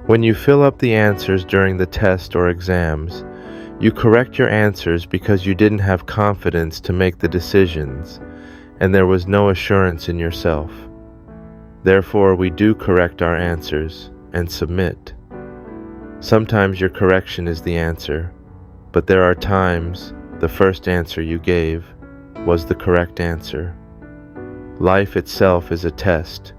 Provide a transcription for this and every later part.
When you fill up the answers during the test or exams, you correct your answers because you didn't have confidence to make the decisions, and there was no assurance in yourself. Therefore, we do correct our answers and submit. Sometimes your correction is the answer, but there are times the first answer you gave was the correct answer. Life itself is a test,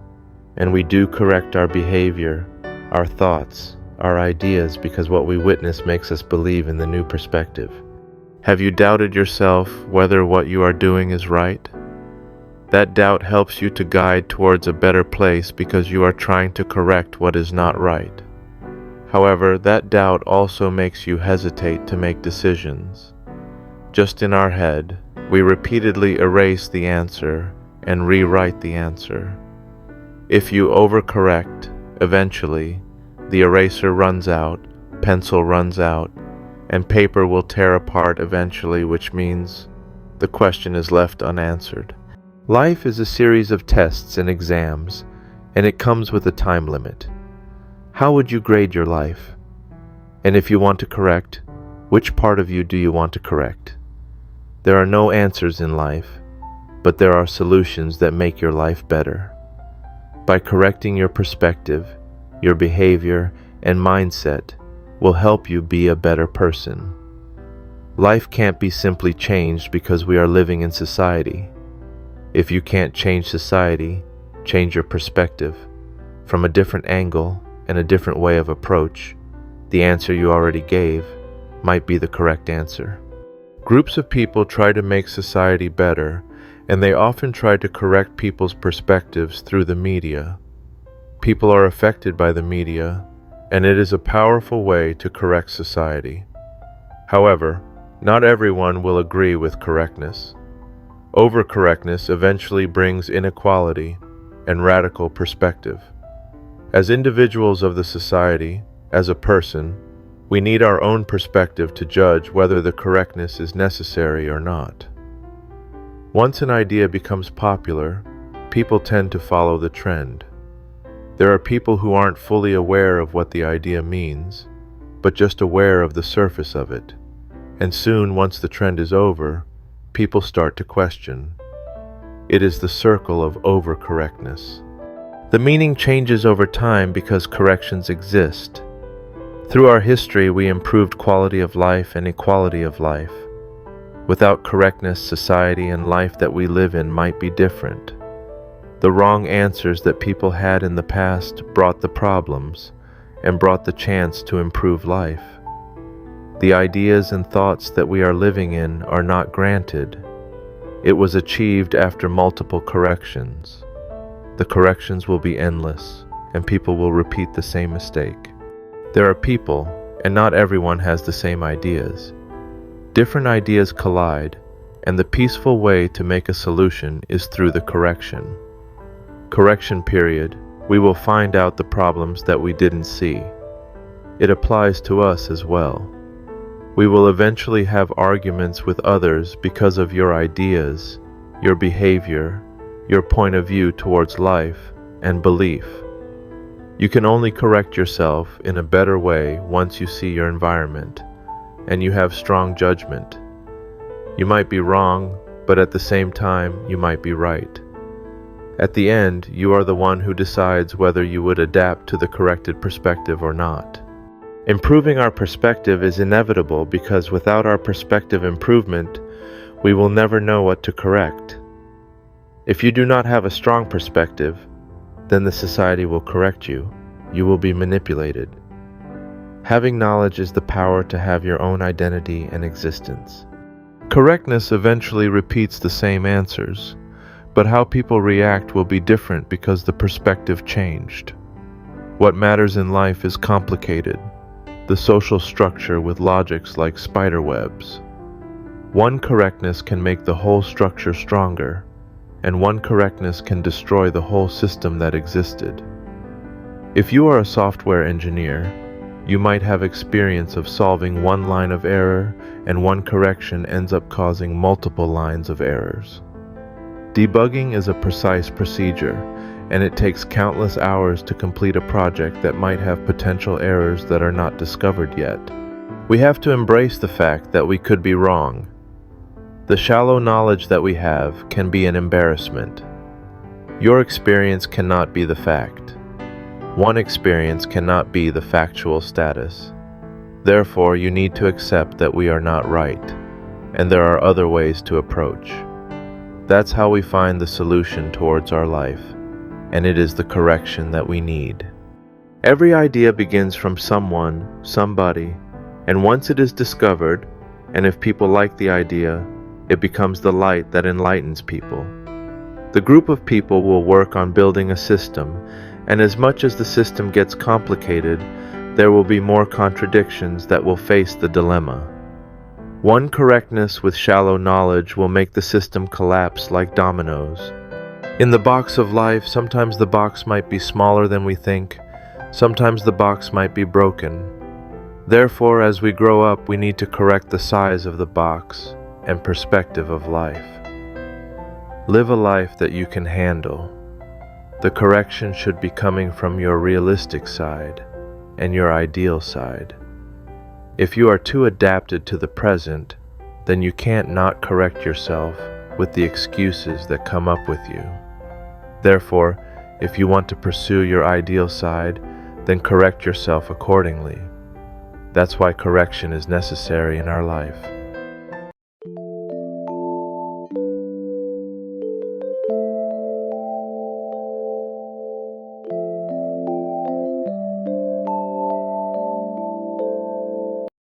and we do correct our behavior, our thoughts, our ideas, because what we witness makes us believe in the new perspective. Have you doubted yourself whether what you are doing is right? That doubt helps you to guide towards a better place because you are trying to correct what is not right. However, that doubt also makes you hesitate to make decisions. Just in our head, we repeatedly erase the answer and rewrite the answer. If you overcorrect, eventually, the eraser runs out, pencil runs out, and paper will tear apart eventually, which means the question is left unanswered. Life is a series of tests and exams, and it comes with a time limit. How would you grade your life? And if you want to correct, which part of you do you want to correct? There are no answers in life, but there are solutions that make your life better. By correcting your perspective, your behavior, and mindset will help you be a better person. Life can't be simply changed because we are living in society. If you can't change society, change your perspective. From a different angle and a different way of approach, the answer you already gave might be the correct answer. Groups of people try to make society better, and they often try to correct people's perspectives through the media. People are affected by the media, and it is a powerful way to correct society. However, not everyone will agree with correctness. Overcorrectness eventually brings inequality and radical perspective. As individuals of the society, as a person, we need our own perspective to judge whether the correctness is necessary or not. Once an idea becomes popular, people tend to follow the trend. There are people who aren't fully aware of what the idea means, but just aware of the surface of it. And soon, once the trend is over, people start to question. It is the circle of overcorrectness. The meaning changes over time because corrections exist. Through our history, we improved quality of life and equality of life. Without correctness, society and life that we live in might be different. The wrong answers that people had in the past brought the problems and brought the chance to improve life. The ideas and thoughts that we are living in are not granted. It was achieved after multiple corrections. The corrections will be endless, and people will repeat the same mistake. There are people, and not everyone has the same ideas. Different ideas collide, and the peaceful way to make a solution is through the correction. Correction period, we will find out the problems that we didn't see. It applies to us as well. We will eventually have arguments with others because of your ideas, your behavior, your point of view towards life, and belief. You can only correct yourself in a better way once you see your environment, and you have strong judgment. You might be wrong, but at the same time, you might be right. At the end, you are the one who decides whether you would adapt to the corrected perspective or not. Improving our perspective is inevitable because without our perspective improvement, we will never know what to correct. If you do not have a strong perspective, then the society will correct you. You will be manipulated. Having knowledge is the power to have your own identity and existence. Correctness eventually repeats the same answers, but how people react will be different because the perspective changed. What matters in life is complicated, the social structure with logics like spider webs. One correctness can make the whole structure stronger, and one correctness can destroy the whole system that existed. If you are a software engineer, you might have experience of solving one line of error, and one correction ends up causing multiple lines of errors. Debugging is a precise procedure, and it takes countless hours to complete a project that might have potential errors that are not discovered yet. We have to embrace the fact that we could be wrong. The shallow knowledge that we have can be an embarrassment. Your experience cannot be the fact. One experience cannot be the factual status. Therefore, you need to accept that we are not right, and there are other ways to approach. That's how we find the solution towards our life, and it is the correction that we need. Every idea begins from someone, somebody, and once it is discovered, and if people like the idea, it becomes the light that enlightens people. The group of people will work on building a system, and as much as the system gets complicated, there will be more contradictions that will face the dilemma. One correctness with shallow knowledge will make the system collapse like dominoes. In the box of life, sometimes the box might be smaller than we think, sometimes the box might be broken. Therefore, as we grow up, we need to correct the size of the box and perspective of life. Live a life that you can handle. The correction should be coming from your realistic side and your ideal side. If you are too adapted to the present, then you can't not correct yourself with the excuses that come up with you. Therefore, if you want to pursue your ideal side, then correct yourself accordingly. That's why correction is necessary in our life.